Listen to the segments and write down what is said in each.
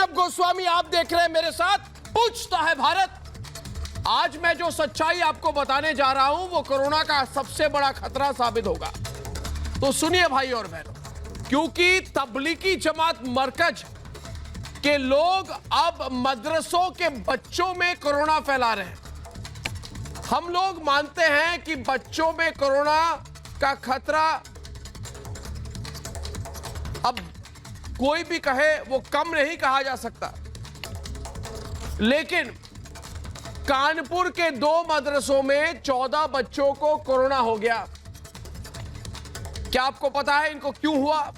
अर्नब गोस्वामी आप देख रहे हैं मेरे साथ पूछता है भारत। आज मैं जो सच्चाई आपको बताने जा रहा हूं वो कोरोना का सबसे बड़ा खतरा साबित होगा। तो सुनिए भाई और बहनों, क्योंकि तबलीगी जमात मरकज के लोग अब मदरसों के बच्चों में कोरोना फैला रहे हैं। हम लोग मानते हैं कि बच्चों में कोरोना का खतरा अब कोई भी कहे वो कम नहीं कहा जा सकता, लेकिन कानपुर के 2 मदरसों में 14 बच्चों को कोरोना हो गया। क्या आपको पता है इनको क्यों हुआ?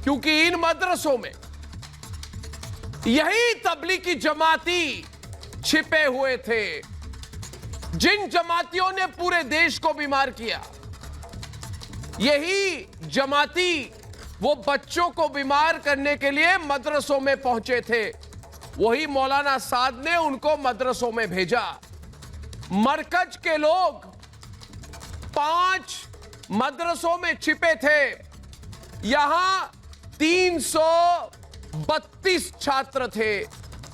क्योंकि इन मदरसों में यही तबलीगी जमाती छिपे हुए थे, जिन जमातियों ने पूरे देश को बीमार किया। यही जमाती वो बच्चों को बीमार करने के लिए मदरसों में पहुंचे थे। वही मौलाना साद ने उनको मदरसों में भेजा। मरकज के लोग 5 मदरसों में छिपे थे। यहां 332 छात्र थे,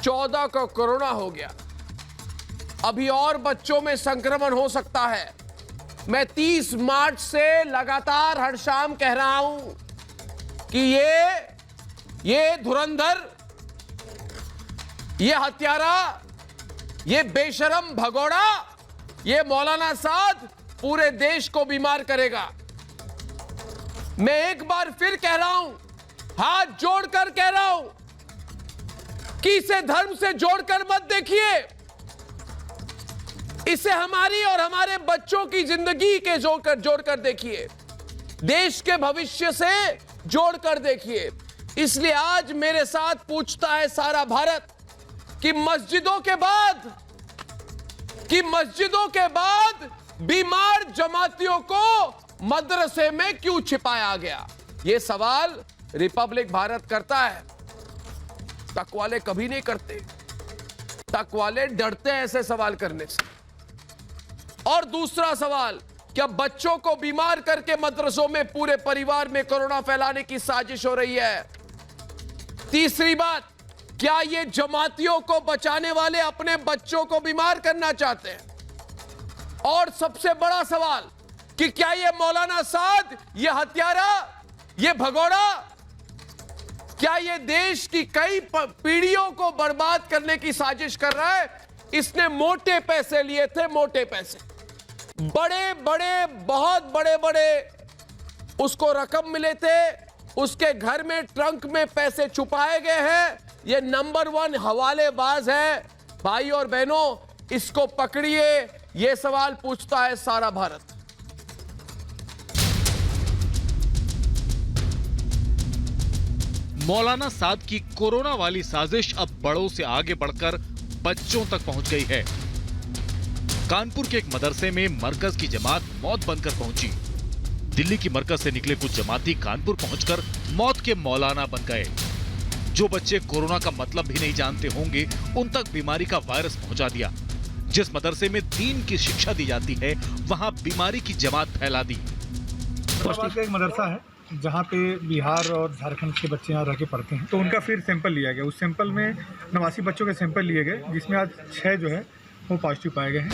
14 को कोरोना हो गया। अभी और बच्चों में संक्रमण हो सकता है। मैं 30 मार्च से लगातार हर शाम कह रहा हूं कि ये धुरंधर, ये हत्यारा, ये बेशरम भगोड़ा, ये मौलाना साद पूरे देश को बीमार करेगा। मैं एक बार फिर कह रहा हूं, हाथ जोड़कर कह रहा हूं कि इसे धर्म से जोड़कर मत देखिए, इसे हमारी और हमारे बच्चों की जिंदगी के जोड़कर देखिए, देश के भविष्य से जोड़कर देखिए। इसलिए आज मेरे साथ पूछता है सारा भारत कि मस्जिदों के बाद बीमार जमातियों को मदरसे में क्यों छिपाया गया? यह सवाल रिपब्लिक भारत करता है। तक वाले कभी नहीं करते, तक वाले डरते हैं ऐसे सवाल करने से। और दूसरा सवाल, क्या बच्चों को बीमार करके मदरसों में पूरे परिवार में कोरोना फैलाने की साजिश हो रही है? तीसरी बात, क्या ये जमातियों को बचाने वाले अपने बच्चों को बीमार करना चाहते हैं? और सबसे बड़ा सवाल कि क्या ये मौलाना साद, ये हत्यारा, ये भगोड़ा, क्या ये देश की कई पीढ़ियों को बर्बाद करने की साजिश कर रहा है? इसने मोटे पैसे लिए थे, मोटे पैसे, बहुत बड़े उसको रकम मिले थे, उसके घर में ट्रंक में पैसे छुपाए गए हैं। ये नंबर 1 हवालेबाज है। भाई और बहनों, इसको पकड़िए। ये सवाल पूछता है सारा भारत। मौलाना साद की कोरोना वाली साजिश अब बड़ों से आगे बढ़कर बच्चों तक पहुंच गई है। कानपुर के एक मदरसे में मरकज की जमात मौत बनकर पहुंची। दिल्ली की मरकज से निकले कुछ जमाती कानपुर पहुंचकर मौत के मौलाना बन गए। जो बच्चे कोरोना का मतलब भी नहीं जानते होंगे, उन तक बीमारी का वायरस पहुंचा दिया। जिस मदरसे में दीन की शिक्षा दी जाती है, वहां बीमारी की जमात फैला दी। एक मदरसा है जहाँ पे बिहार और झारखंड के बच्चे यहाँ रह के पढ़ते हैं, तो उनका फिर सैंपल लिया गया। उस सैंपल में 89 बच्चों के सैंपल लिए गए, जिसमें आज 6 जो है वो पॉजिटिव पाए गए हैं।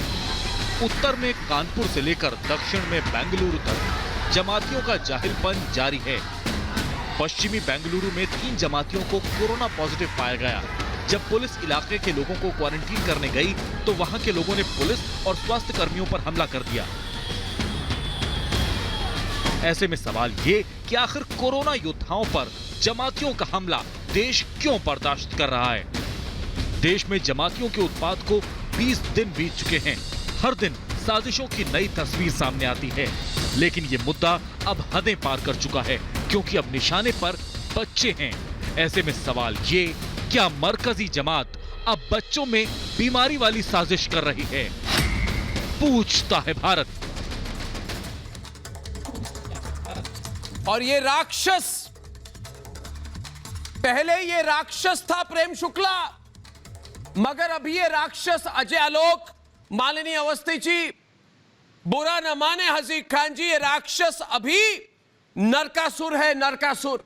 उत्तर में कानपुर से लेकर दक्षिण में बेंगलुरु तक जमातियों का जाहिलपन जारी है। पश्चिमी बेंगलुरु में 3 जमातियों को कोरोना पॉजिटिव पाया गया। जब पुलिस इलाके के लोगों को क्वारंटीन करने गई तो वहां के लोगों ने पुलिस और स्वास्थ्य कर्मियों पर हमला कर दिया। ऐसे में सवाल ये कि आखिर कोरोना योद्धाओं पर जमातियों का हमला देश क्यों बर्दाश्त कर रहा है? देश में जमातियों के उत्पात को 20 दिन बीत चुके हैं। हर दिन साजिशों की नई तस्वीर सामने आती है, लेकिन ये मुद्दा अब हदें पार कर चुका है, क्योंकि अब निशाने पर बच्चे हैं। ऐसे में सवाल ये, क्या मरकजी जमात अब बच्चों में बीमारी वाली साजिश कर रही है? पूछता है भारत। और ये राक्षस, पहले ये राक्षस था प्रेम शुक्ला, मगर अभी ये राक्षस अजय आलोक, मालिनी अवस्थी जी, बुरा न माने हसीब खान जी, ये राक्षस अभी नरकासुर है, नरकासुर।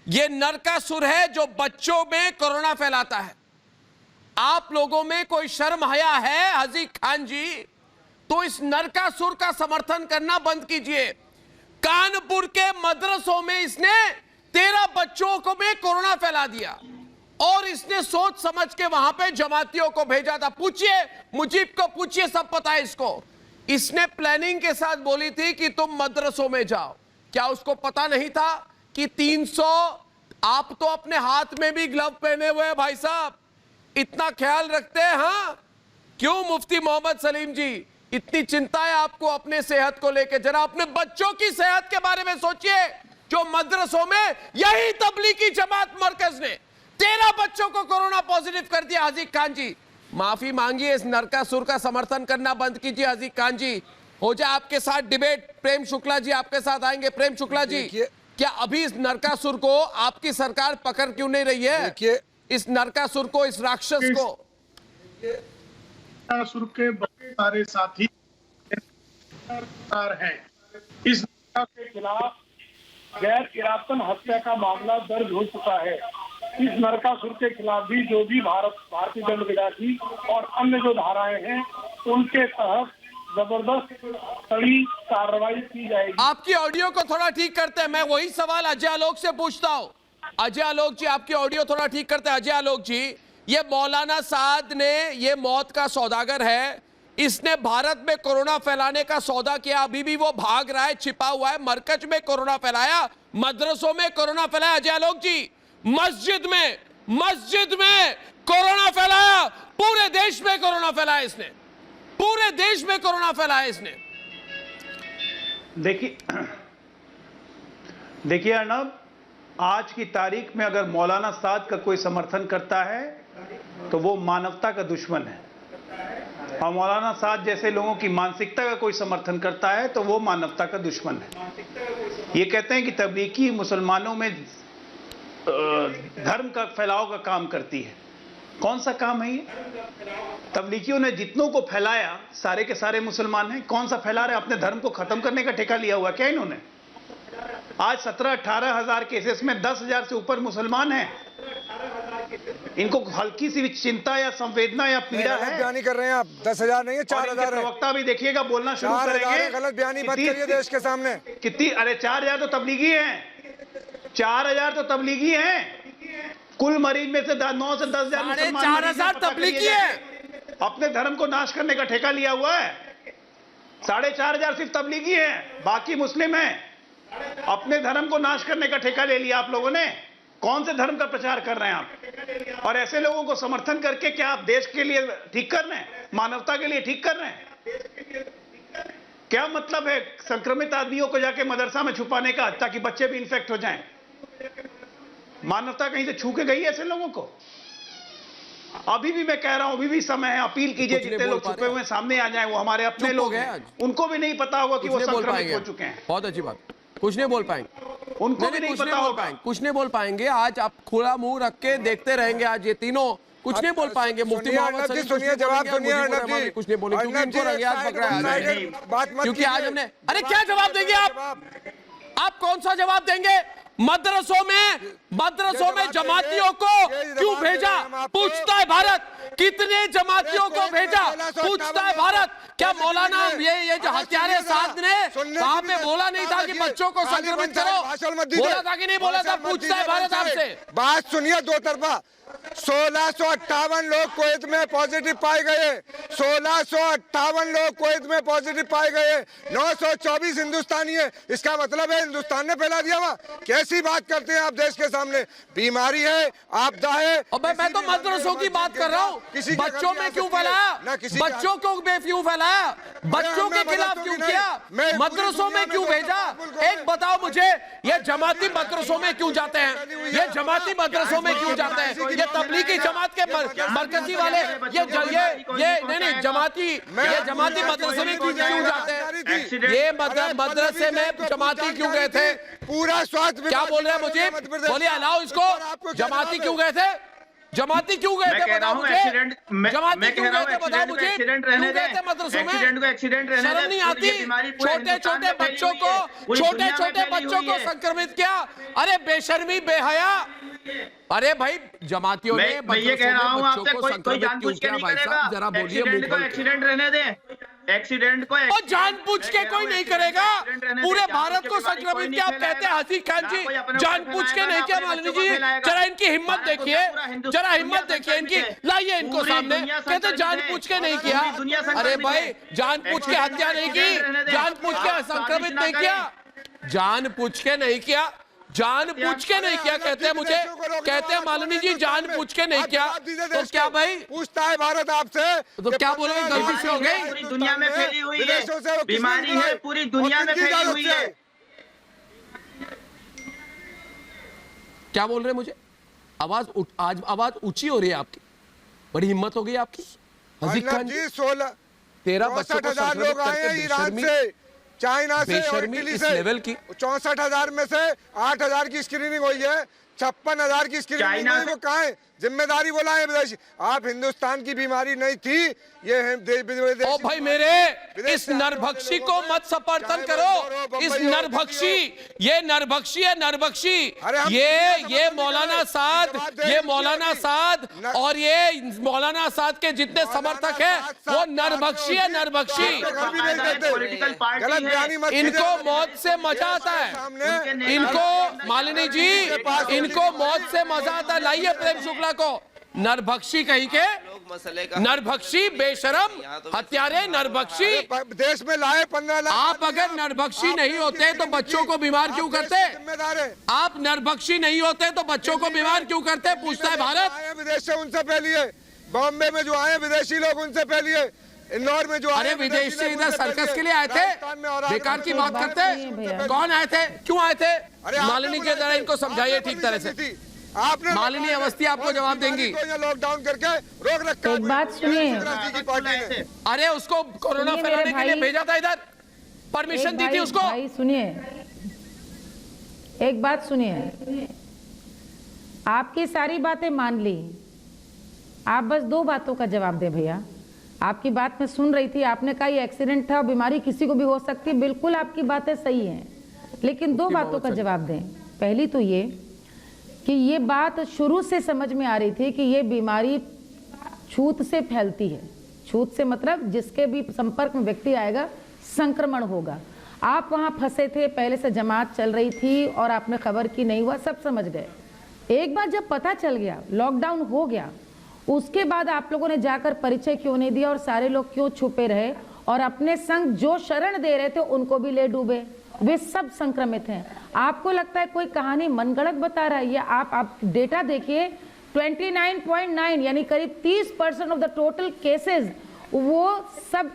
ये नरकासुर है जो बच्चों में कोरोना फैलाता है। आप लोगों में कोई शर्म हया है हाजी खान जी? तो इस नरकासुर का समर्थन करना बंद कीजिए। कानपुर के मदरसों में इसने 13 बच्चों को में कोरोना फैला दिया और इसने सोच समझ के वहां पे जमातियों को भेजा था। पूछिए मुजीब को, पूछिए, सब पता है इसको। इसने प्लानिंग के साथ बोली थी कि तुम मदरसों में जाओ। क्या उसको पता नहीं था कि 300, आप तो अपने हाथ में भी ग्लव पहने हुए हैं भाई साहब, इतना ख्याल रखते हैं? हाँ, क्यों मुफ्ती मोहम्मद सलीम जी इतनी चिंता है आपको अपने सेहत को लेकर? जरा अपने बच्चों की सेहत के बारे में सोचिए। जो मदरसों में यही तबलीगी जमात मरकज ने 13 बच्चों को कोरोना पॉजिटिव कर दिया। हाजी खान जी माफी मांगिए, इस नरकासुर का समर्थन करना बंद कीजिए। हाजी खान जी हो जाए आपके साथ डिबेट। प्रेम शुक्ला जी आपके साथ आएंगे। प्रेम शुक्ला जी, क्या अभी इस नरकासुर को आपकी सरकार पकड़ क्यों नहीं रही है? इस नरकासुर को, इस राक्षस को। नरकासुर के बहुत सारे साथी हैं। इस के खिलाफ गैर इरादतन हत्या का मामला दर्ज हो चुका है। इस नरकासुर के खिलाफ भी जो भी भारतीय दंड विधि और अन्य जो धाराएं हैं उनके तहत जबरदस्त कड़ी कार्रवाई की जाएगी। आपकी ऑडियो को थोड़ा ठीक करते हैं। मैं वही सवाल अजय आलोक से पूछता हूं। अजय आलोक जी आपकी ऑडियो थोड़ा ठीक करते हैं। अजय आलोक जी, ये मौलाना साद ने, ये मौत का सौदागर है, इसने भारत में कोरोना फैलाने का सौदा किया। अभी भी वो भाग रहा है, छिपा हुआ है। मरकज में कोरोना फैलाया, मदरसों में कोरोना फैलाया। अजय आलोक जी, मस्जिद में कोरोना फैलाया, पूरे देश में कोरोना फैलाया इसने, पूरे देश में कोरोना फैलाया इसने। देखिए अर्नब, आज की तारीख में अगर मौलाना साद का कोई समर्थन करता है तो वो मानवता का दुश्मन है, और मौलाना साद जैसे लोगों की मानसिकता का कोई समर्थन करता है तो वो मानवता का दुश्मन है। ये कहते हैं कि तबलीगी मुसलमानों में धर्म का फैलाव का काम करती है। कौन सा काम है ये? तबलीगियों ने जितनों को फैलाया सारे के सारे मुसलमान हैं। कौन सा फैला रहे? अपने धर्म को खत्म करने का ठेका लिया हुआ क्या इन्होंने? आज 17-18 हजार केसेस में 10,000 से ऊपर मुसलमान हैं। इनको हल्की सी भी चिंता या संवेदना या पीड़ा है? बयानी कर रहे हैं आप। 10,000 नहीं है, 4,000 है। प्रवक्ता भी देखिएगा बोलना शुरू करेंगे। गलत बयानी मत करिए देश के सामने। कितनी? अरे 4,000 तो तबलीगी हैं, 4,000 तो तबलीगी हैं। कुल मरीज में से 9 से 10,000 मुसलमान, 4,000 तबलीगी है। अपने धर्म को नाश करने का ठेका लिया हुआ है। 4,500 सिर्फ तबलीगी हैं, बाकी मुस्लिम हैं। अपने धर्म को नाश करने का ठेका ले लिया आप लोगों ने। कौन से धर्म का प्रचार कर रहे हैं आप? और ऐसे लोगों को समर्थन करके क्या आप देश के लिए ठीक कर रहे हैं, मानवता के लिए ठीक कर रहे हैं? क्या मतलब है संक्रमित आदमियों को जाके मदरसा में छुपाने का ताकि बच्चे भी इन्फेक्ट हो जाएं? मानवता कहीं से छू के गई है ऐसे लोगों को? अभी भी मैं कह रहा हूं, अभी भी समय है। अपील कीजिए जितने लोग छुपे हुए सामने आ जाएं, वो हमारे अपने लोग हैं। उनको भी नहीं पता होगा कि वो संक्रमित हो चुके हैं। बहुत अच्छी बात, कुछ नहीं बोल पाएंगे, उनको भी नहीं पता होगा, कुछ नहीं बोल पाएंगे। आज आप खुला मुंह रख के देखते रहेंगे। आज ये तीनों कुछ नहीं बोल पाएंगे। मुफ्ती मोहम्मद सलीम सुनिए, जवाब सुनिए अर्नब जी। कुछ नहीं बोलेंगे क्योंकि इनको रंगयात पकड़ा है। बात मत क्योंकि आज हमने, अरे क्या जवाब देंगे आप कौन सा जवाब देंगे? मदरसों में जमातियों को क्यों भेजा? पूछता है भारत। कितने जमातियों को भेजा? पूछता है भारत। क्या मौलाना ये जो हत्यारे साथ ने वहां पे बोला नहीं था कि बच्चों को संक्रमित करो? बोला था कि नहीं बोला था? पूछता है भारत आपसे। बात सुनिए दो तरफा। 1658 लोग कुवैत में पॉजिटिव पाए गए। 1658 लोग कुवैत में पॉजिटिव पाए गए। 924 हिंदुस्तानी है। इसका मतलब है हिंदुस्तान ने फैला दिया हुआ। कैसी बात करते हैं आप देश के सामने? बीमारी है, आपदा है। अबे मैं तो मदरसों की बात कर रहा हूँ। बच्चों में क्यों फैलाया? बच्चों को क्यों फैलाया? बच्चों के खिलाफ क्यों किया? मदरसों में क्यों भेजा? एक बताओ मुझे, ये जमाती मदरसों में क्यों जाते हैं? ये जमाती मदरसों में क्यों जाते हैं? ये तबलीगी जमात के मरकजी वाले ये जमाती मदरसे में क्यों जाते हैं? ये मदरसे में जमाती क्यों गए थे? पूरा स्वास्थ्य क्या बोल रहे हैं मुझे? बोलिए, अलाओ इसको। जमाती क्यों गए थे? जमाती क्यों गए थे बताओ मुझे, जमाती क्यों गए थे बताओ मुझे, एक्सीडेंट रहने क्यों गए थे मदरसों में, एक्सीडेंट को एक्सीडेंट रहने शर्म नहीं आती, छोटे छोटे बच्चों को संक्रमित किया, अरे बेशर्मी बेहया, अरे भाई जमातियों ने मैं ये कह रहा हूँ आपसे, कोई जानबूझ के नहीं करेगा, जरा बोलिए, एक्सीडेंट को एक्सीडेंट रहने दें, एक्सीडेंट को और जानबूझ के कोई नहीं करेगा, पूरे भारत को संक्रमित किया। आप कहते हैं हसीब खान जी जानबूझ के नहीं किया, मालिनी जी जरा इनकी हिम्मत देखिए, जरा हिम्मत देखिए इनकी, लाइए इनको सामने, कहते जानबूझ के नहीं किया, अरे भाई जानबूझ के हत्या नहीं की, जानबूझ के संक्रमित नहीं किया, जानबूझ के नहीं किया, जानबूझ के नहीं किया, कहते हैं मुझे, कहते हैं मालिनी जी जानबूझ के नहीं किया, तो क्या भाई पूछता है भारत आपसे, तो क्या बोलोगे गलती से हो गई, पूरी दुनिया में फैली हुई है, बीमारी है पूरी दुनिया में फैली हुई है। क्या बोल रहे हैं मुझे, आज आवाज ऊंची हो रही है आपकी, बड़ी हिम्मत हो गई आपकी। हसीब खान जी 13 बच्चों को 64,000 लोग आए हैं ईरान से, चाइना से और इटली से, लेवल की 64,000 में से 8,000 की स्क्रीनिंग हुई है, 56,000 की स्क्रीनिंग हुई, वो कहाँ है, जिम्मेदारी बोला है विदेशी, आप हिंदुस्तान की बीमारी नहीं थी, ये ओ भाई मेरे, इस नरभक्षी को मत समर्थन करो, इस नरभक्षी, ये नरभक्षी है, नरभक्षी, ये मौलाना साद, ये मौलाना साद और ये मौलाना साद के जितने समर्थक हैं वो नरभक्षी है, नरभक्षी, इनको मौत से मजा आता है, इनको मालिनी जी इनको मौत से मजा आता है, लाइए प्रेम शुक्ला को, नरभक्षी कहीं के, नरभक्षी बेशरम हत्यारे, नरभक्षी देश में लाए 15 लाख, आप अगर नरभक्षी नहीं होते तो बच्चों को बीमार क्यों करते, जिम्मेदार है, आप नरभक्षी नहीं होते तो बच्चों को बीमार क्यों करते, पूछता है भारत। विदेश से उनसे फैलिए, बॉम्बे में जो आए विदेशी लोग उनसे फैलिए, इंदौर में जो अरे विदेश से इधर सर्कस के लिए आए थे, बेकार की बात करते, कौन आए थे, क्यों आए थे, मालिनी के जरा इनको समझाइए ठीक तरह से, आपने मालिनी अवस्थी आपको जवाब देंगी, लॉकडाउन करके रोक रखा। एक बात सुनिए, अरे उसको कोरोना फैलाने के लिए भेजा था इधर, परमिशन दी थी उसको। भाई सुनिए, एक बात सुनिए, आपकी सारी बातें मान ली, आप बस 2 बातों का जवाब दे भैया। आपकी बात मैं सुन रही थी, आपने कहा ये एक्सीडेंट था, बीमारी किसी को भी हो सकती है, बिल्कुल आपकी बातें सही हैं, लेकिन 2 बातों का जवाब दें। पहली तो ये कि ये बात शुरू से समझ में आ रही थी कि ये बीमारी छूत से फैलती है, छूत से मतलब जिसके भी संपर्क में व्यक्ति आएगा संक्रमण होगा। आप वहाँ फंसे थे, पहले से जमात चल रही थी और आपने खबर की, नहीं हुआ, सब समझ गए। एक बार जब पता चल गया, लॉकडाउन हो गया, उसके बाद आप लोगों ने जाकर परिचय क्यों नहीं दिया और सारे लोग क्यों छुपे रहे और अपने संग जो शरण दे रहे थे उनको भी ले डूबे, वे सब संक्रमित हैं। आपको लगता है कोई कहानी मनगढ़ंत बता रहा है, ये आप डेटा देखिए, 29.9 यानी करीब 30% ऑफ द टोटल केसेस वो सब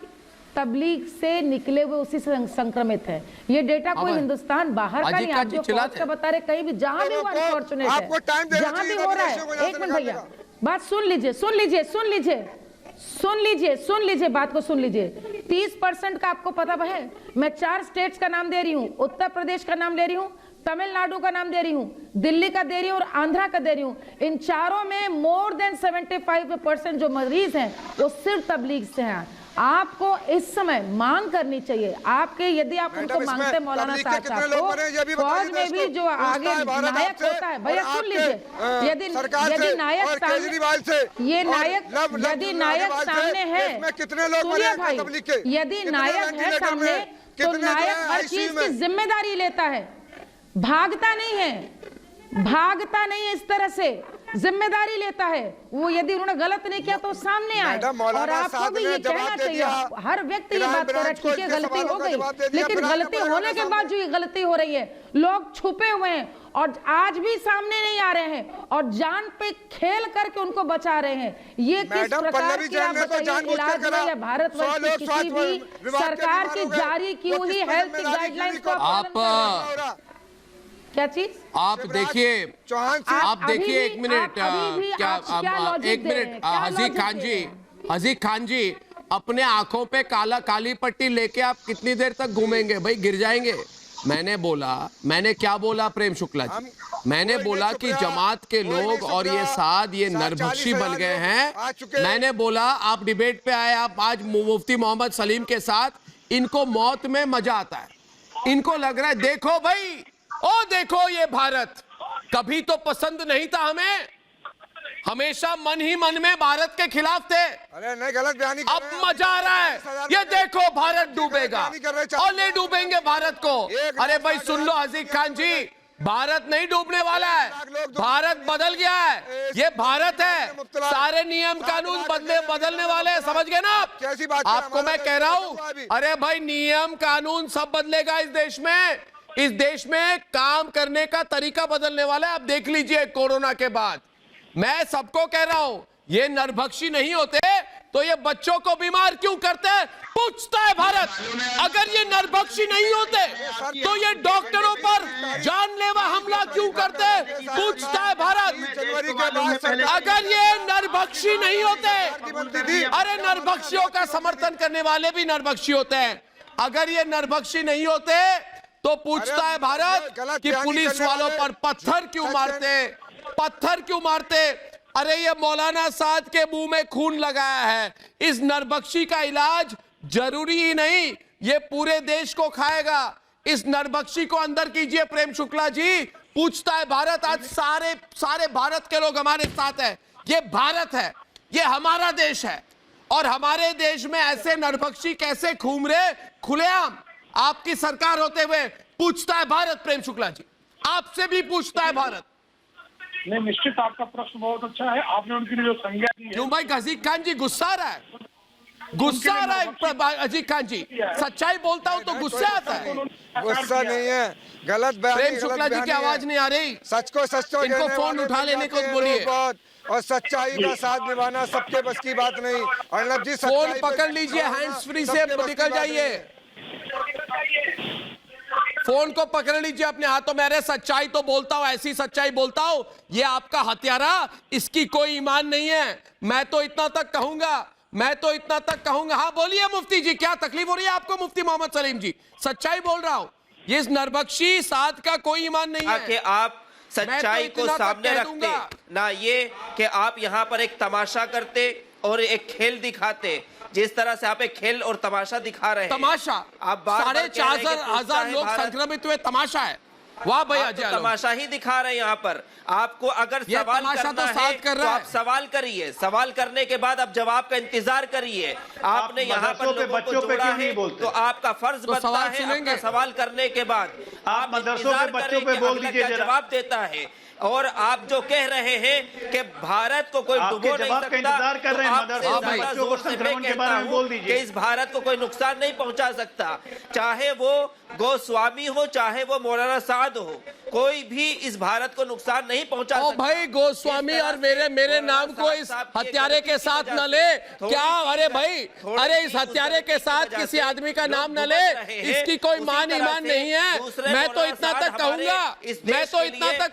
तबलीग से निकले हुए उसी से संक्रमित है। ये डेटा कोई हिंदुस्तान बाहर का नहीं, आप जो फौज का बता रहे, कहीं भी जहां भी अनफॉर्चुनेट है, जहां भी हो रहा है। एक मिनट भैया, बात सुन लीजिए, सुन लीजिए, सुन लीजिए, सुन लीजिए, सुन लीजिए, बात को सुन लीजिए। 30% का आपको पता है, मैं 4 स्टेट्स का नाम दे रही हूँ, उत्तर प्रदेश का नाम ले रही हूँ, तमिलनाडु का नाम दे रही हूँ, दिल्ली का दे रही हूँ और आंध्रा का दे रही हूँ। इन चारों में मोर देन 75% जो मरीज हैं वो सिर्फ तबलीग से हैं। आपको इस समय मांग करनी चाहिए, आपके यदि आप उनको मांगते मौलाना साहब को, फौज में भी जो आगे नायक होता है, भैया सुन लीजिए, यदि नायक सामने, ये नायक यदि नायक सामने है, सुनिए भाई, यदि नायक है सामने तो नायक हर चीज की जिम्मेदारी लेता है, भागता नहीं है, भागता नहीं है, इस तरह से जिम्मेदारी लेता है। वो यदि उन्होंने गलत नहीं किया तो सामने आए, और आपको भी ये कहना चाहिए, हर व्यक्ति ये बात कर रहा है, ठीक है गलती हो गई, लेकिन गलती होने के बाद जो ये गलती हो रही है, लोग छुपे हुए हैं और आज भी सामने नहीं आ रहे हैं और जान पे खेल करके उनको बचा रहे हैं। ये किस प्रकार की आप बताइए इलाज में या भारतवर्ष की किसी भी सरकार की जारी की हुई हेल्थ गाइडलाइंस को आप क्या चीज, आप देखिए, आप देखिए, एक मिनट, क्या एक मिनट, हसीब खान जी अपने आंखों पे काली पट्टी लेके आप कितनी देर तक घूमेंगे भाई, गिर जाएंगे। मैंने क्या बोला प्रेम शुक्ला जी? मैंने बोला कि जमात के लोग और ये साद ये नरभक्षी बन गए हैं। मैंने बोला आप डिबेट पे आए, आप आज मुफ्ती मोहम्मद सलीम के साथ, इनको मौत में मजा आता है। इनको लग रहा है देखो भाई, ओ देखो ये भारत कभी तो पसंद नहीं था हमें, हमेशा मन ही मन में भारत के खिलाफ थे। अरे नहीं, गलत बयानी अब मजा आ रहा है, ये देखो भारत डूबेगा और ले डूबेंगे भारत को। अरे भाई सुन लो अजीज खान जी, भारत नहीं डूबने वाला है, भारत बदल गया है। ये भारत है, सारे नियम कानून बदलने वाले हैं, समझ गए ना आप? कैसी बात आपको मैं कह रहा हूं, अरे भाई नियम कानून सब बदलेगा इस देश में। इस देश में काम करने का तरीका बदलने वाला है। आप देख लीजिए कोरोना के बाद, मैं सबको कह रहा हूं, ये नरभक्षी नहीं होते तो ये बच्चों को बीमार क्यों करते? पूछता है भारत। अगर ये नरभक्षी नहीं होते तो ये डॉक्टरों पर जानलेवा हमला क्यों करते? पूछता है भारत। अगर ये नरभक्षी नहीं होते, अरे नरभक्षियों का समर्थन करने वाले भी नरभक्षी होते हैं। अगर ये नरभक्षी नहीं होते तो पूछता है भारत कि पुलिस वालों पर पत्थर क्यों मारते? अरे ये मौलाना साद के मुंह में खून लगाया है। इस नरभक्षी का इलाज जरूरी ही नहीं, ये पूरे देश को खाएगा। इस नरभक्षी को अंदर कीजिए प्रेम शुक्ला जी। पूछता है भारत, आज सारे भारत के लोग हमारे साथ हैं। ये भारत है, ये हमारा देश है, और हमारे देश में ऐसे नरभक्षी कैसे घूम रहे खुलेआम आपकी सरकार होते हुए? पूछता है भारत प्रेम शुक्ला जी, आपसे भी पूछता है भारत। नहीं, निश्चित आपका प्रश्न बहुत अच्छा है। आपने उनके लिए जो संज्ञा दी है। क्यों भाई अजीज खान जी गुस्सा आ रहा है? अजीज खान जी, सच्चाई बोलता हूं तो गुस्सा आता है। गुस्सा नहीं है, गलत बयानी। प्रेम शुक्ला जी की आवाज नहीं आ रही। सच को सच तो इनको फोन उठा लेने को बोलिए। और सच्चाई का साथ निभाना सबके बस की बात नहीं। अर्नब जी फोन पकड़ लीजिए, हैंड्स फ्री से निकल जाइए। फोन को पकड़ लीजिए अपने हाथों में। अरे सच्चाई तो बोलता हूं, ऐसी सच्चाई बोलता हूं। ये आपका हत्यारा, इसकी कोई ईमान नहीं है। मैं तो इतना तक कहूंगा। हाँ बोलिए मुफ्ती जी, क्या तकलीफ हो रही है आपको? मुफ्ती मोहम्मद सलीम जी, सच्चाई बोल रहा हूं। ये इस नरभक्षी साद का कोई ईमान नहीं है कि आप सच्चाई को सामने रखते, ना ये कि आप यहाँ पर एक तमाशा करते और एक खेल दिखाते। जिस तरह से आप एक खेल और तमाशा दिखा रहे हैं। तमाशा, आप 4,500 लोग संक्रमित हुए, तमाशा है। वाह भैया, तो तमाशा ही दिखा रहे हैं यहाँ पर। आपको अगर सवाल करना है तो आप सवाल करिए, सवाल करने के बाद आप जवाब का इंतजार करिए। आपने यहाँ पर लोगों को जोड़ा है तो आपका फर्ज बनता है अपना सवाल करने के बाद आप इंतजार करें कि अगला क्या जवाब देता है। और आप जो कह रहे हैं कि भारत को कोई डुबो नहीं सकता, इंतजार कर रहे हैं। बच्चों को संक्रमण के बारे में बोल दीजिए कि इस भारत को कोई नुकसान नहीं पहुंचा सकता, चाहे वो गोस्वामी हो चाहे वो मौलाना साद हो, कोई भी इस भारत को नुकसान नहीं पहुंचा सकता। भाई गोस्वामी और मेरे नाम को इस हत्यारे के साथ न ले क्या? अरे भाई, अरे इस हत्यारे के साथ किसी आदमी का नाम न ले, इसकी कोई मान ईमान नहीं है। मैं तो इतना तक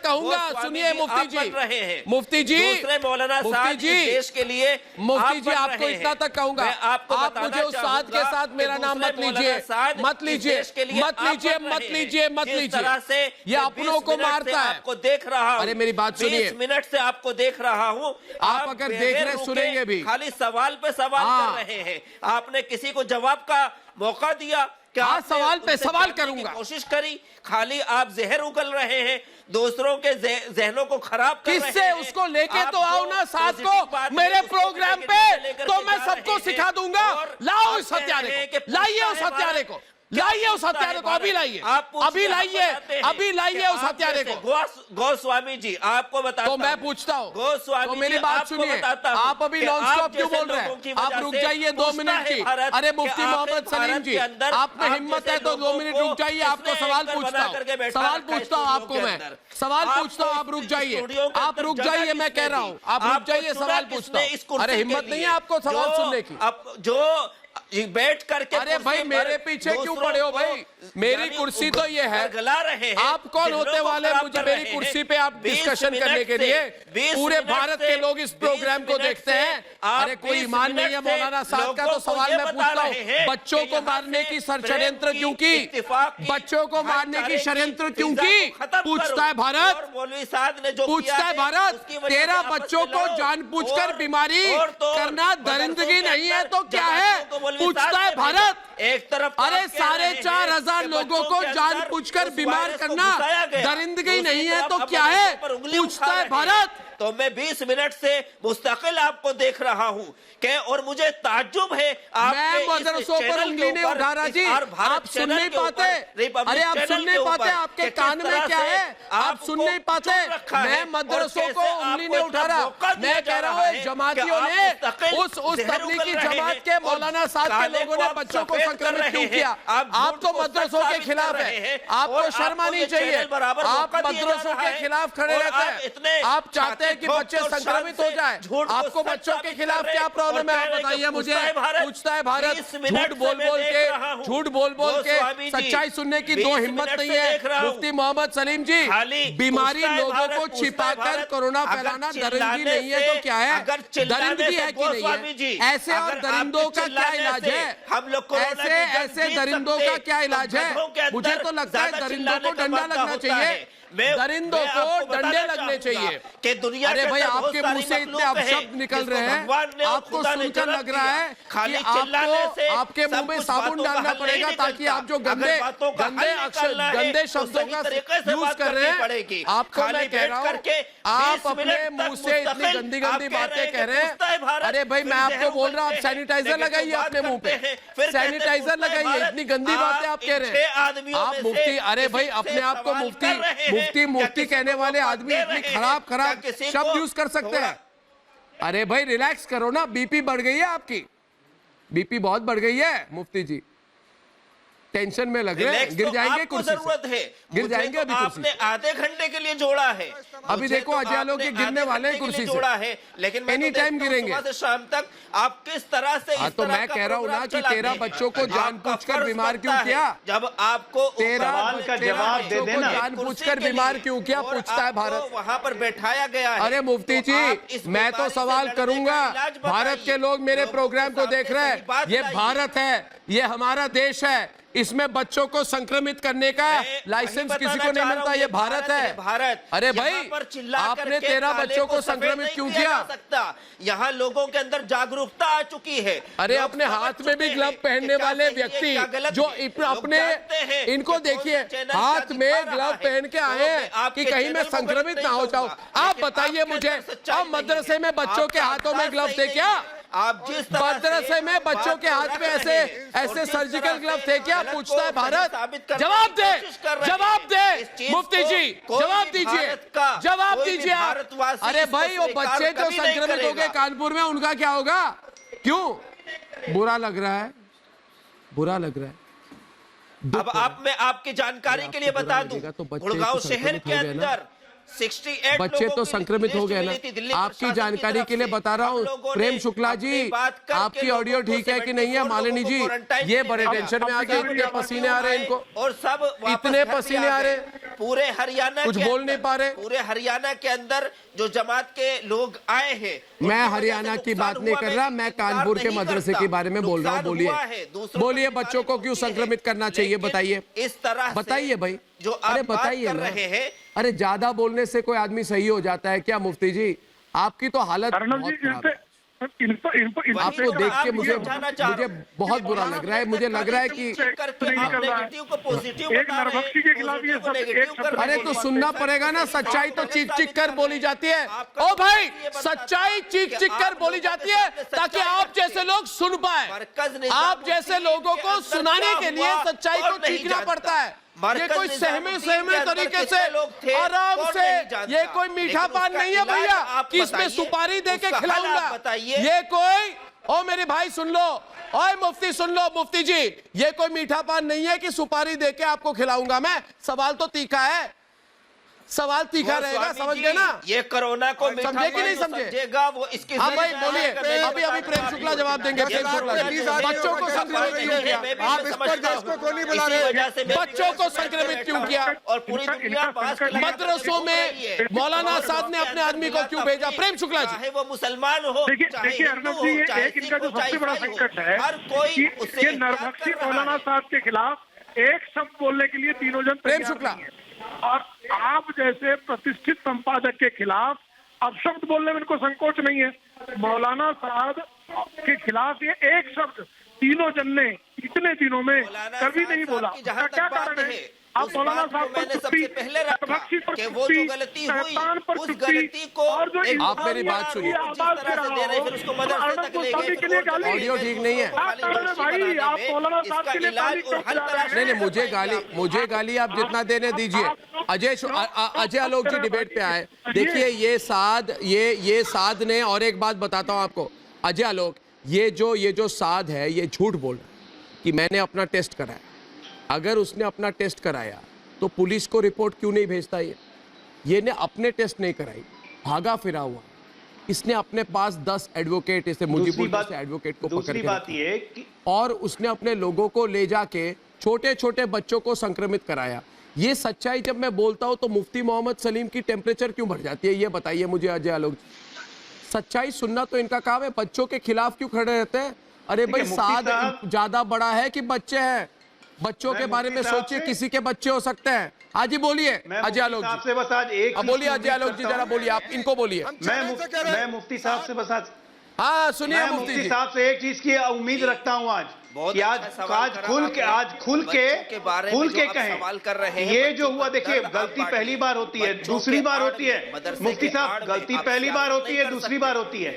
कहूंगा, सुनिए मुफ्ती जी, दूसरे मौलाना साद देश के लिए, मुफ्ती जी आपको इतना तक कहूंगा, आप मुझे उस साद के साथ मेरा नाम मत लीजिए। ये अपनों को मारता है। आपको देख रहा हूं, अरे मेरी बात सुनिए, 20 मिनट से आपको देख रहा हूं। आप अगर देख रहे सुनेंगे भी, खाली सवाल पे सवाल कर रहे हैं। आपने किसी को जवाब का मौका दिया? क्या सवाल पे सवाल करूंगा, कोशिश करी? खाली आप जहर उगल रहे हैं, दूसरों के जहनों को खराब कर रहे हैं। किससे? उसको लेके तो आओ ना साथ को मेरे प्रोग्राम पे, तो मैं सबको सिखा दूंगा। लाओ इस हत्यारे को, लाइए उस हत्यारे को, अभी लाइए उस हत्यारे को। गोस्वामी जी आपको बताता तो मैं पूछता हूँ, गोस्वामी तो मेरी बात सुनिए। आप अभी नॉन स्टॉप क्यों बोल रहे हैं? आप रुक जाइए 2 मिनट की। अरे मुफ्ती मोहम्मद सलीम जी, आप में हिम्मत है तो 2 मिनट रुक जाइए। आपको सवाल पूछता हूँ, आपको मैं सवाल पूछता हूँ, आप रुक जाइए, मैं कह रहा हूँ आप रुक जाइए, सवाल पूछता हूँ। अरे हिम्मत नहीं है आपको सवाल सुनने की? अब जो बैठ करके अरे भाई मेरे पीछे क्यों पड़े हो भाई? मेरी कुर्सी तो ये है, गला रहे हैं। आप कौन होते वाले मुझे मेरी कुर्सी पे आप डिस्कशन करने के लिए? पूरे भारत के लोग इस प्रोग्राम को देखते हैं। अरे कोई ईमान नहीं है मौलाना साहब का? तो सवाल मैं पूछता हूँ, बच्चों को मारने की षड्यंत्र क्यों की? बच्चों को मारने की षड्यंत्र क्यों की? पूछता है भारत, मौलवी साहब ने जो पूछता है भारत। तेरा बच्चों को जानबूझकर बीमारी करना दरिंदगी नहीं है तो क्या है? पूछता है भारत। एक तरफ अरे 4,500 लोगों को जानबूझकर बीमार करना दरिंदगी नहीं है तो क्या है? पूछता है भारत। तो मैं 20 मिनट से मुस्तकिल आपको देख रहा हूं कि और मुझे ताज्जुब है मैं मदरसों पर उंगली नहीं उठा रहा जी, आप सुन नहीं पाते। अरे आप सुन नहीं पाते, आपके कान में क्या है? आप सुन नहीं पाते। मैं मदरसों को उंगली नहीं उठा रहा, मैं कह रहा हूँ जमातियों ने उस तबलीगी जमात के मौलाना साहब के लोगों ने बच्चों को संक्रमित क्यों किया? आप तो मदरसों के खिलाफ है, आपको शर्म आनी चाहिए। आप मदरसों के खिलाफ खड़े रहते हैं, आप चाहते कि बच्चे संक्रमित हो जाए। आपको बच्चों के खिलाफ क्या प्रॉब्लम है आप बताइए मुझे। पूछता है भारत। झूठ बोल बोल के सच्चाई सुनने की दो हिम्मत नहीं है। मुफ्ती मोहम्मद सलीम जी, बीमारी लोगों को छिपाकर कोरोना फैलाना दरिंदगी नहीं है तो क्या है? दरिंदगी है कि नहीं है? ऐसे और दरिंदों का क्या इलाज है? हम लोग ऐसे दरिंदों का क्या इलाज है? मुझे तो लगता है दरिंदों को डंडा लगना चाहिए, दरिंदों को डंडे लगने चाहिए कि दुनिया। अरे भाई आपके मुंह से इतने अपशब्द निकल रहे हैं, आपको सुनकर लग रहा है कि आपको आपके मुंह में साबुन डालना पड़ेगा ताकि आप जो गंदे शब्दों का यूज कर रहे हैं। आपको मैं कह रहा हूँ, आप अपने मुंह से इतनी गंदी बातें कह रहे हैं। अरे भाई मैं आपको बोल रहा हूँ, आप सैनिटाइजर लगाइए अपने मुंह पे, सैनिटाइजर लगाइए। इतनी गंदी बातें आप कह रहे हैं। आप मुफ्ती, अरे भाई अपने आप को मुफ्ती कहने वाले आदमी इतनी खराब शब्द यूज कर सकते हैं? अरे भाई रिलैक्स करो ना, बीपी बढ़ गई है आपकी, बीपी बहुत बढ़ गई है मुफ्ती जी, टेंशन में लग रहे हैं, गिर जाएंगे कुर्सी से, गिर जाएंगे अभी कुर्सी। आपने आधे घंटे के लिए जोड़ा है, अभी देखो अजय लोग के गिरने वाले हैं कुर्सी से, जोड़ा है, लेकिन एनी टाइम गिरेंगे। सुबह से शाम तक आप किस तरह से हाँ तो मैं कह रहा हूँ ना कि तेरा बच्चों को जानबूझकर बीमार क्यों किया? जब आपको तेरा का जवाब दे देना, जानबूझकर बीमार क्यों किया? पूछता है भारत। वहाँ पर बैठाया गया है। अरे मुफ्ती जी मैं तो सवाल करूंगा, भारत के लोग मेरे प्रोग्राम को देख रहे हैं, ये भारत है, ये हमारा देश है, इसमें बच्चों को संक्रमित करने का लाइसेंस किसी को नहीं मिलता, ये भारत है। भारत। अरे भाई आपने 13 बच्चों को संक्रमित क्यों किया? यहाँ लोगों के अंदर जागरूकता आ चुकी है। अरे अपने हाथ में भी ग्लव पहनने वाले व्यक्ति जो अपने, इनको देखिए हाथ में ग्लव पहन के आए हैं कि कहीं मैं संक्रमित ना हो जाऊं। आप बताइए मुझे, अब मदरसे में बच्चों के हाथों में ग्लव थे क्या? आप जिस मदरसे में बच्चों के हाथ में ऐसे सर्जिकल ग्लव थे क्या? पूछता है भारत। जवाब दे, जवाब दे मुफ्ती जी, जवाब दीजिए, जवाब दीजिए आप। अरे भाई वो बच्चे जो संक्रमित हो गए कानपुर में, उनका क्या होगा? क्यों बुरा लग रहा है? बुरा लग रहा है। अब आप मैं आपकी जानकारी के लिए बता दूं, गुड़गांव शहर के अंदर 68 बच्चे तो संक्रमित हो गए ना। आपकी जानकारी के लिए बता रहा हूँ प्रेम शुक्ला जी, आपकी ऑडियो ठीक है कि नहीं है? मालिनी जी ये बड़े टेंशन में आ गए, इतने पसीने आ रहे हैं इनको, और सब इतने पसीने आ रहे हैं, पूरे हरियाणा कुछ बोल नहीं पा रहे। पूरे हरियाणा के अंदर जो जमात के लोग आए हैं, मैं हरियाणा की बात नहीं कर रहा, मैं कानपुर के मदरसे के बारे में बोल रहा हूँ। बोलिए बच्चों को क्यों संक्रमित करना चाहिए? बताइए, इस तरह बताइए भाई, जो अरे बताइए ना। अरे ज्यादा बोलने से कोई आदमी सही हो जाता है क्या मुफ्ती जी? आपकी तो हालत बहुत खराब है। आपको देख के मुझे बहुत बुरा लग रहा है। मुझे लग रहा है कि अरे तो सुनना पड़ेगा ना, सच्चाई तो चीख चीख कर बोली जाती है। ओ भाई सच्चाई चीख चीख कर बोली जाती है ताकि आप जैसे लोग सुन पाए। आप जैसे लोगों को सुनाने के लिए सच्चाई को चीखना पड़ता है। ये कोई सहमे तरीके से आराम से, ये कोई मीठा पान नहीं है भैया कि इसमें सुपारी दे के खिलाऊंगा। ये कोई, ओ मेरे भाई सुन लो, ओए मुफ्ती सुन लो, मुफ्ती जी ये कोई मीठा पान नहीं है कि सुपारी दे के आपको खिलाऊंगा मैं। सवाल तो तीखा है, सवाल तीखा रहेगा, समझ गए ना? ये कोरोना को समझे कि नहीं समझेगा वो इसकी। हाँ भाई बोलिए, अभी प्रेम शुक्ला जवाब देंगे। प्रेम शुक्ला, बच्चों को संक्रमित क्यों किया? आप इस पर देश को क्यों नहीं बुला रहे? बच्चों को संक्रमित क्यों किया? और पूरी दुनिया मदरसों में मौलाना आजाद ने अपने आदमी को क्यों भेजा? प्रेम शुक्ला जी, चाहे वो मुसलमान हो, देखिए अर्नब जी, एक इनका जो सबसे बड़ा संकट है हर कोई कि उससे ये नरभक्षी मौलाना साहब के खिलाफ एक शब्द बोलने के लिए तीनों जन प्रेम तैयार शुक्ला। नहीं है। और आप जैसे प्रतिष्ठित संपादक के खिलाफ अपशब्द बोलने में इनको संकोच नहीं है। मौलाना साहब के खिलाफ ये एक शब्द तीनों जन ने इतने दिनों में कभी नहीं बोला। जहां क्या कारण है? आप मौलाना साहब पर मैंने सबसे पहले रखा कि वो जो गलती हुई उस गलती को आप मेरी बात सुनिए, फिर उसको मदरसे तक ले गए। ऑडियो ठीक नहीं है। भाई आप मौलाना साहब के लिए गाली क्यों चला रहे हैं? नहीं, मुझे गाली आप जितना देने दीजिए। अजय आलोक जी डिबेट पे आए। देखिए ये साध ने, और एक बात बताता हूं आपको अजय आलोक, ये जो साध है ये झूठ बोल रहा है कि मैंने अपना टेस्ट कराया। अगर उसने अपना टेस्ट कराया तो पुलिस को रिपोर्ट क्यों नहीं भेजता? ये ने अपने टेस्ट नहीं कराई, भागा फिरा हुआ। इसने अपने पास 10 एडवोकेट, इसे मुजीबुर जैसे एडवोकेट को पकड़ के बात ये कि और उसने अपने लोगों को ले जाके छोटे छोटे बच्चों को संक्रमित कराया। ये सच्चाई जब मैं बोलता हूं तो मुफ्ती मोहम्मद सलीम की टेम्परेचर क्यों बढ़ जाती है? ये बताइए मुझे अजय आलोक। सच्चाई सुनना तो इनका काम है, बच्चों के खिलाफ क्यों खड़े रहते हैं? अरे भाई साद ज्यादा बड़ा है कि बच्चे हैं? बच्चों के बारे में सोचिए, किसी के बच्चे हो सकते हैं। हाँ जी बोलिए अजय आलोक जी, से बस आज एक बोलिए अजय आलोक जी, जरा बोलिए, आप इनको बोलिए। मैं मुफ्ती साहब से बस आज, हाँ सुनिए मुफ्ती साहब से एक चीज की उम्मीद रखता हूँ आज कि आज खुल के कहें सवाल कर रहे हैं। ये जो हुआ, देखिए गलती पहली बार होती है, दूसरी बार होती है। मुफ्ती साहब गलती पहली बार होती है, दूसरी बार होती है,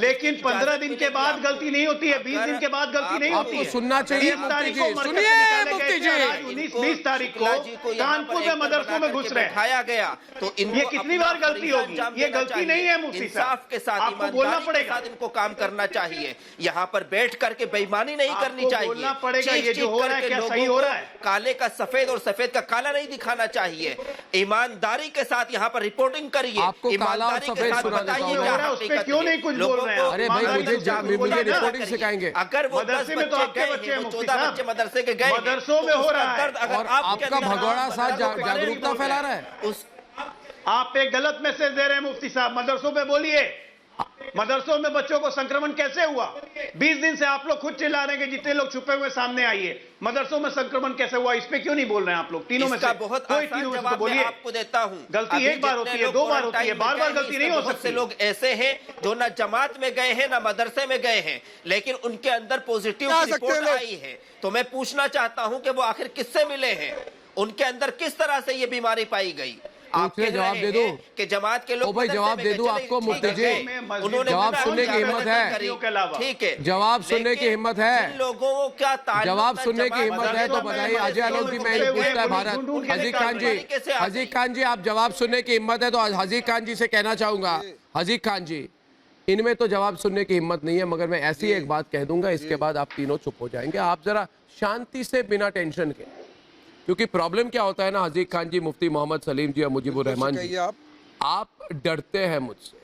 लेकिन 15 दिन के बाद गलती नहीं होती है, 20 दिन के बाद गलती नहीं होती है। सुनना चाहिए मुफ्ती जी, सुनिए मुफ्ती जी। 19-20 तारीख को कानपुर में मदरसों में घुस रहे खाया गया तो ये कितनी बार गलती होगी? ये गलती नहीं है मुफ्ती साहब, के साथ आपको बोलना पड़ेगा, इनको काम करना चाहिए। यहाँ पर बैठ करके बेईमानी नहीं करनी चाहिए, बोलना पड़ेगा। ये जो हो रहा है क्या सही हो रहा है? काले का सफेद और सफेद का काला नहीं दिखाना चाहिए। ईमानदारी के साथ यहाँ पर रिपोर्टिंग करिए। आपको काला और सफेद बताइए उस पे क्यों नहीं कुछ बोल रहे हैं? अरे भाई मुझे रिपोर्टिंग सिखाएंगे। अगर वो मदरसे में तो आपके बच्चे हैं, 14 बच्चे मदरसे के गए, मदरसों में हो रहा है, और आपका भगोड़ा साथ जागरूकता फैला रहा है। आप एक गलत मैसेज दे रहे हैं मुफ्ती साहब। मदरसों में बोलिए, मदरसों में बच्चों को संक्रमण कैसे हुआ? 20 दिन से आप लोग खुद चिल्ला रहे हैं कि जितने लोग छुपे हुए सामने आइए, मदरसों में संक्रमण कैसे हुआ? इस पे क्यों नहीं बोल रहे हैं आप लोग? तीनों में से बहुत कोई आसान तीनों में जवाब बोलिए। आपको देता हूं। गलती एक बार होती है, 2 बार होती है, बार-बार गलती नहीं हो सकती। बहुत से लोग ऐसे हैं जो ना जमात में गए हैं ना मदरसे में गए हैं, लेकिन उनके अंदर पॉजिटिव रिपोर्ट आई है। तो मैं पूछना चाहता हूं कि वो आखिर किससे मिले हैं, उनके अंदर किस तरह से ये बीमारी पाई गई? आपके जवाब दे दूं कि जमात के लोग भाई जवाब दे दूं आपको मुफ्ती जी? उन्होंने जवाब सुनने की हिम्मत है? ठीक है, जवाब सुनने की हिम्मत है? लोगों को क्या जवाब सुनने की हिम्मत है तो बताइए। अजय आलोक जी मैं पूछता है भारत, हजीक खान जी आप जवाब सुनने की हिम्मत है तो हजीक खान जी से कहना चाहूंगा, हजीक खान जी इनमें तो जवाब सुनने की हिम्मत नहीं है, मगर मैं ऐसी एक बात कह दूंगा, इसके बाद आप तीनों चुप हो जाएंगे। आप जरा शांति से बिना टेंशन के, क्योंकि प्रॉब्लम क्या होता है ना हजीक खान जी, मुफ्ती मोहम्मद सलीम जी और मुजीबुर रहमान जी, आप डरते हैं मुझसे,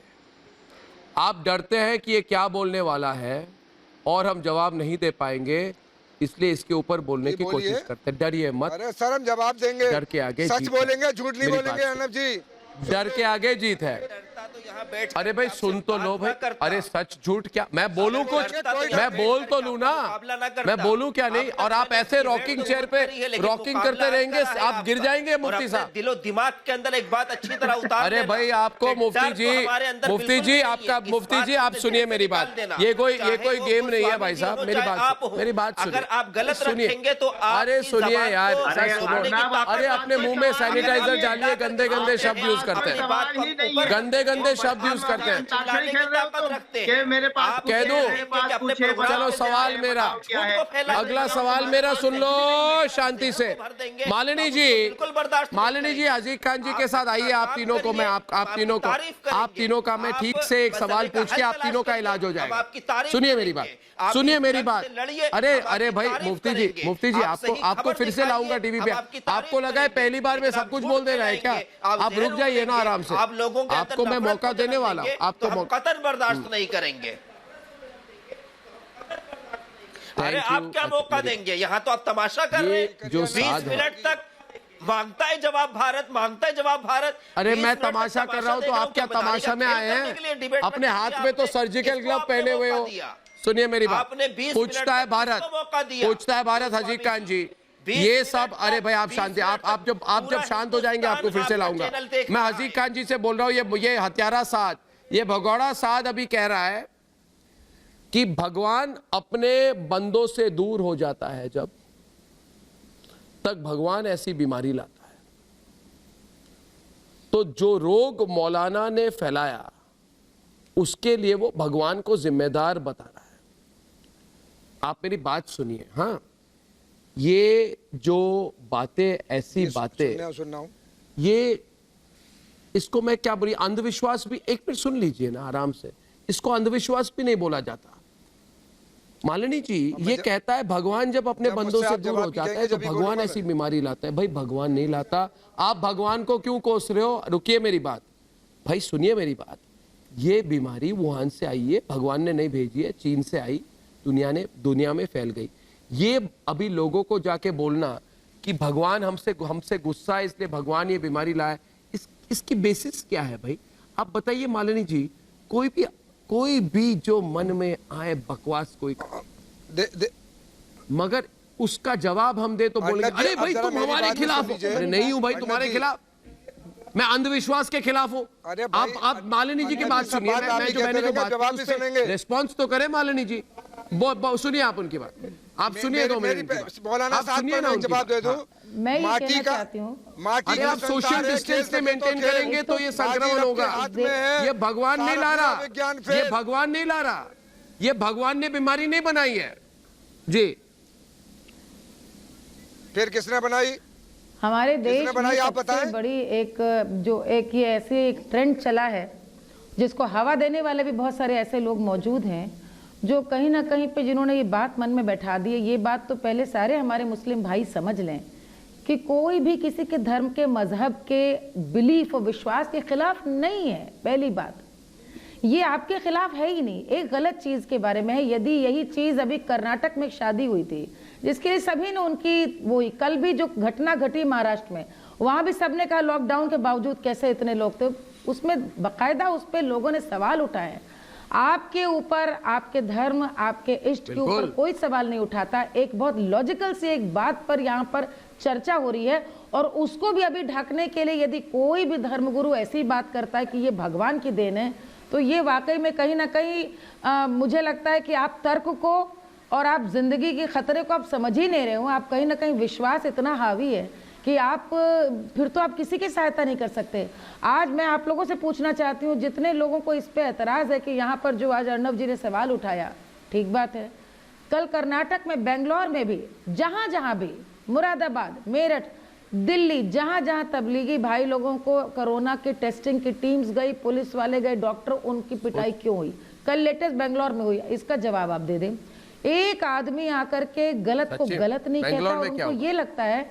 आप डरते हैं कि ये क्या बोलने वाला है और हम जवाब नहीं दे पाएंगे, इसलिए इसके ऊपर बोलने की कोशिश करते हैं। डरिए मत। अरे सर हम जवाब देंगे, डर के आगे सच बोलेंगे, झूठ नहीं बोलेंगे अर्नब जी। डर के आगे जीत है। अरे भाई सुन तो लो भाई, अरे सच झूठ क्या, मैं बोलूं कुछ, मैं बोल तो लूं ना, मैं बोलूं क्या नहीं? और आप ऐसे रॉकिंग चेयर पे रॉकिंग करते रहेंगे, आप गिर जाएंगे मुफ्ती साहब। दिलो दिमाग के अंदर एक बात अच्छी तरह उतार। अरे भाई आपको मुफ्ती जी आपका मुफ्ती जी आप सुनिए मेरी बात, ये कोई गेम नहीं है भाई साहब, मेरी बात सुनिए। अगर आप गलत रखेंगे तो अरे सुनिए यार, अरे अपने मुंह में सैनिटाइजर डालिए, गंदे गंदे शब्द यूज करते हैं, गंदे गंदे शब्द यूज करते हैं। मेरे पास कह दो, चलो सवाल मेरा, अगला सवाल मेरा सुन लो शांति से। मालिनी जी अजीज खान जी के साथ आइए। आप तीनों को मैं आप तीनों का मैं ठीक से एक सवाल पूछ के आप तीनों का इलाज हो जाएगा। सुनिए मेरी बात। अरे भाई मुफ्ती जी आपको फिर से लाऊंगा टीवी पे। आपको लगा है पहली बार में सब कुछ बोल दे रहा है क्या? आप रुक जाइए ना आराम से, आपको मैं मौका देने वाला हूं। आपको मौका कतई बर्दाश्त नहीं करेंगे। अरे आप क्या मौका देंगे? यहाँ तो आप तमाशा कर रहे हैं। 20 मिनट तक मांगता है जवाब भारत। अरे मैं तमाशा कर रहा हूँ तो आप क्या तमाशा में आए हैं? अपने हाथ में तो सर्जिकल ग्लव पहने हुए हो। सुनिए मेरी बात, पूछता है भारत हजीज खान जी ये सब। अरे भाई आप शांति, आप जब शांत हो जाएंगे आपको फिर से लाऊंगा। मैं हजीज खान जी से बोल रहा हूँ, ये हत्यारा साध, ये भगौड़ा साध अभी कह रहा है कि भगवान अपने बंदों से दूर हो जाता है जब तक भगवान ऐसी बीमारी लाता है। तो जो रोग मौलाना ने फैलाया उसके लिए वो भगवान को जिम्मेदार बता रहा है। आप मेरी बात सुनिए। हाँ, ये जो बातें, ऐसी बातें, ये इसको मैं क्या बोली, अंधविश्वास भी, एक मिनट सुन लीजिए ना आराम से, इसको अंधविश्वास भी नहीं बोला जाता। मालिनी जी ये कहता है भगवान जब अपने बंदों से दूर हो जाता है तो भगवान ऐसी बीमारी लाता है। भाई भगवान नहीं लाता, आप भगवान को क्यों कोस रहे हो? रुकिए मेरी बात भाई, सुनिए मेरी बात। ये बीमारी वुहान से आई है, भगवान ने नहीं भेजी है, चीन से आई, दुनिया में फैल गई। ये अभी लोगों को जाके बोलना कि भगवान हमसे गुस्सा है इसलिए भगवान ये बीमारी लाया, इसकी बेसिस क्या है भाई? आप बताइए मालिनी जी। कोई भी जो मन में आए बकवास कोई मगर उसका जवाब हम दे तो बोलेंगे अरे भाई तुम हमारे खिलाफ हो। अरे नहीं हूं भाई तुम्हारे खिलाफ, मैं अंधविश्वास के खिलाफ हूं। आप मालिनी जी की बात सुनिए, मैंने जो बात रिस्पॉन्स तो करे मालिनी जी। सुनिए आप उनकी बात, आप सुनिए 2 मिनट। मौलाना साहब को जवाब दे दो। मैं ये कहना चाहती हूँ, अरे आप सोशल डिस्टेंस से मेंटेन करेंगे तो ये संक्रमण होगा। ये भगवान नहीं ला रहा, ये भगवान नहीं ला रहा, ये भगवान ने बीमारी नहीं बनाई है जी। फिर किसने बनाई? हमारे देश में सबसे बड़ी एक ये ऐसे एक ट्रेंड चला है जिसको हवा देने वाले भी बहुत सारे ऐसे लोग मौजूद हैं जो कहीं ना कहीं पे जिन्होंने ये बात मन में बैठा दी है। ये बात तो पहले सारे हमारे मुस्लिम भाई समझ लें कि कोई भी किसी के धर्म के, मजहब के, बिलीफ और विश्वास के खिलाफ नहीं है। पहली बात ये आपके खिलाफ है ही नहीं, एक गलत चीज के बारे में है। यदि यही चीज अभी कर्नाटक में एक शादी हुई थी जिसके लिए सभी ने उनकी वो, कल भी जो घटना घटी महाराष्ट्र में, वहां भी सबने कहा लॉकडाउन के बावजूद कैसे इतने लोग थे, उसमें बाकायदा उस पर लोगों ने सवाल उठाए। आपके ऊपर, आपके धर्म, आपके इष्ट के ऊपर कोई सवाल नहीं उठाता। एक बहुत लॉजिकल सी एक बात पर यहाँ पर चर्चा हो रही है और उसको भी अभी ढकने के लिए यदि कोई भी धर्मगुरु ऐसी बात करता है कि ये भगवान की देन है, तो ये वाकई में कहीं ना कहीं मुझे लगता है कि आप तर्क को और आप जिंदगी के खतरे को आप समझ ही नहीं रहे हो। आप कहीं ना कहीं विश्वास इतना हावी है कि आप फिर तो आप किसी की सहायता नहीं कर सकते। आज मैं आप लोगों से पूछना चाहती हूँ, जितने लोगों को इस पे एतराज़ है कि यहाँ पर जो आज अर्नब जी ने सवाल उठाया, ठीक बात है, कल कर्नाटक में, बेंगलोर में भी, जहाँ जहाँ भी, मुरादाबाद, मेरठ, दिल्ली, जहाँ जहाँ तबलीगी भाई लोगों को कोरोना के टेस्टिंग की टीम्स गई, पुलिस वाले गए, डॉक्टर, उनकी पिटाई क्यों हुई? कल लेटेस्ट बेंगलोर में हुई, इसका जवाब आप दे दें। एक आदमी आकर के गलत को गलत नहीं कहता, उनको ये लगता है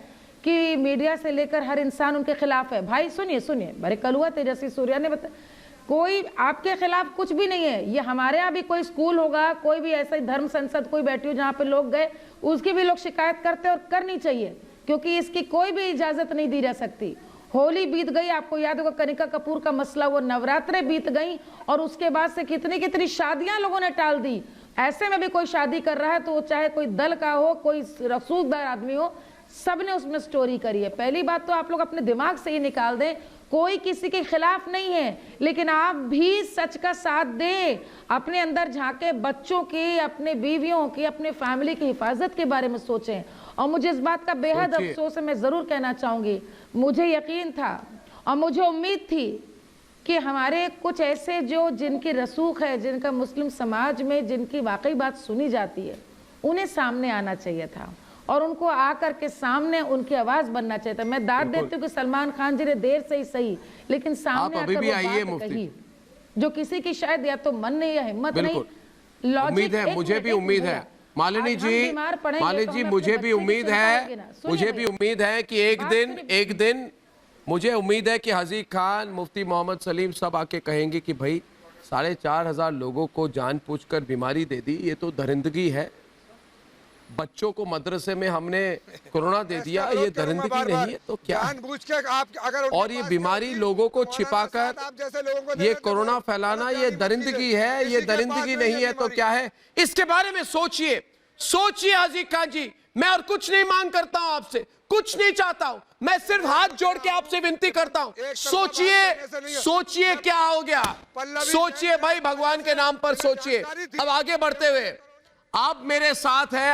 कि मीडिया से लेकर हर इंसान उनके खिलाफ है। भाई सुनिए, बड़े कल हुआ तेजस्वी सूर्या ने कोई आपके खिलाफ कुछ भी नहीं है। ये हमारे यहाँ भी कोई स्कूल होगा, कोई भी ऐसा धर्म संसद कोई बैठी हो जहाँ पे लोग गए, उसकी भी लोग शिकायत करते और करनी चाहिए, क्योंकि इसकी कोई भी इजाजत नहीं दी जा सकती। होली बीत गई, आपको याद होगा कनिका कपूर का मसला, वो नवरात्रे बीत गई और उसके बाद से कितनी कितनी शादियां लोगों ने टाल दी। ऐसे में भी कोई शादी कर रहा है तो चाहे कोई दल का हो, कोई रसूखदार आदमी हो, सबने उसमें स्टोरी करी है। पहली बात तो आप लोग अपने दिमाग से ही निकाल दें, कोई किसी के खिलाफ नहीं है, लेकिन आप भी सच का साथ दें, अपने अंदर झांके, बच्चों की, अपने बीवियों की, अपने फैमिली की हिफाजत के बारे में सोचें। और मुझे इस बात का बेहद अफसोस है, मैं जरूर कहना चाहूंगी, मुझे यकीन था और मुझे उम्मीद थी कि हमारे कुछ ऐसे जो जिनकी रसूख है, जिनका मुस्लिम समाज में जिनकी वाकई बात सुनी जाती है, उन्हें सामने आना चाहिए था और उनको आकर के सामने उनकी आवाज बनना चाहिए था। मैं दाद देती हूँ कि सलमान खान जी ने देर से ही सही, लेकिन सामने आकर वो बात कही जो किसी की शायद या तो मन नहीं या हिम्मत नहीं। उम्मीद है, मुझे भी उम्मीद है मालिनी जी, मुझे भी उम्मीद है कि एक दिन मुझे उम्मीद है कि हाजी खान, मुफ्ती मोहम्मद सलीम सब आके कहेंगे कि भाई 4,500 लोगों को जानबूझकर बीमारी दे दी, ये तो दरिंदगी है। बच्चों को मदरसे में हमने कोरोना दे दिया, ये दरिंदगी नहीं है तो क्या? और ये बीमारी लोगों को छिपाकर ये कोरोना फैलाना, ये दरिंदगी है, ये दरिंदगी नहीं है तो क्या है? इसके बारे में सोचिए हाजी खान जी। मैं और कुछ नहीं मांग करता हूं आपसे, कुछ नहीं चाहता हूं, मैं सिर्फ हाथ जोड़ के आपसे विनती करता हूं। सोचिए क्या हो गया, सोचिए भाई, भगवान के नाम पर सोचिए। अब आगे बढ़ते हुए, आप मेरे साथ हैं।